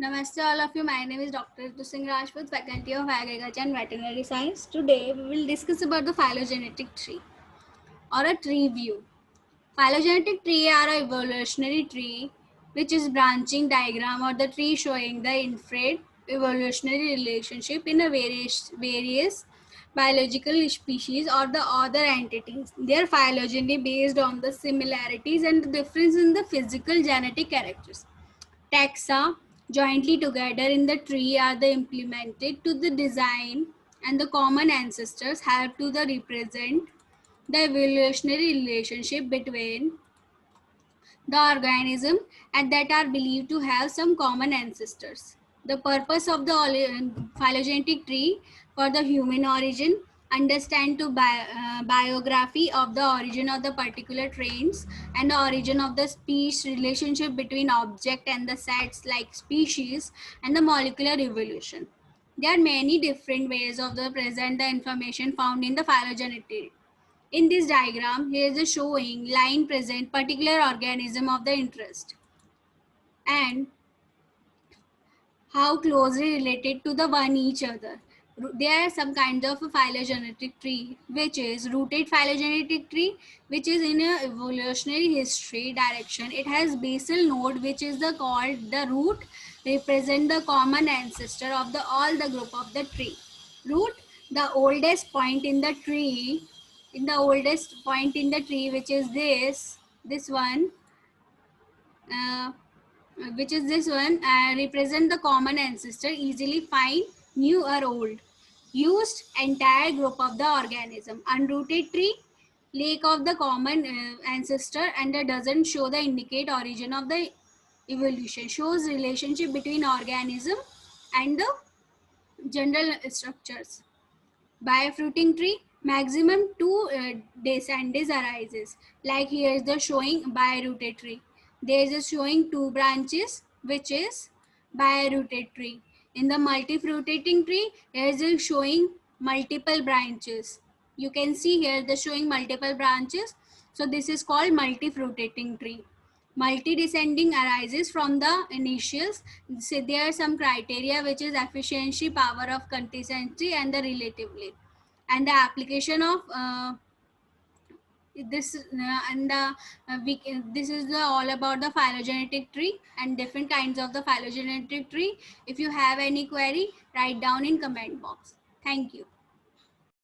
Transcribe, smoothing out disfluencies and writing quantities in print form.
Namaste all of you. My name is Dr. Ritu Singh Rajput, Faculty of Agriculture and Veterinary Science. Today we will discuss about the phylogenetic tree or a tree view. Phylogenetic tree are a evolutionary tree which is branching diagram or the tree showing the infinite evolutionary relationship in a various biological species or the other entities. Their phylogeny based on the similarities and the difference in the physical genetic characters. Taxa jointly together in the tree are the implemented to the design and the common ancestors help to the represent the evolutionary relationship between the organism and that are believed to have some common ancestors. The purpose of the phylogenetic tree for the human origin understand to biography of the origin of the particular traits and the origin of the species relationship between object and the sets like species and the molecular evolution. There are many different ways of the present the information found in the phylogenetic. In this diagram, here is a showing line present particular organism of the interest and how closely related to the one each other. There are some kinds of a phylogenetic tree, which is rooted phylogenetic tree, which is in a evolutionary history direction. It has basal node, which is the called the root, represent the common ancestor of the all the group of the tree. Root, the oldest point in the tree, which is this one. Uh, which is this one, represent the common ancestor, easily find new or old. Used entire group of the organism. Unrooted tree, lake of the common ancestor and doesn't show the indicate origin of the evolution. Shows relationship between organism and the general structures. Bifruiting tree, maximum two descendants arises. Like here is the showing birooted tree. There is a showing two branches, which is birooted tree. In the multifruitating tree, here is a showing multiple branches. You can see here the showing multiple branches. So this is called multifruitating tree. Multi-descending arises from the initials. So there are some criteria, which is efficiency, power of consistency and the relatively. And the application of this and the this is the all about the phylogenetic tree and different kinds of the phylogenetic tree. If you have any query, write down in comment box. Thank you.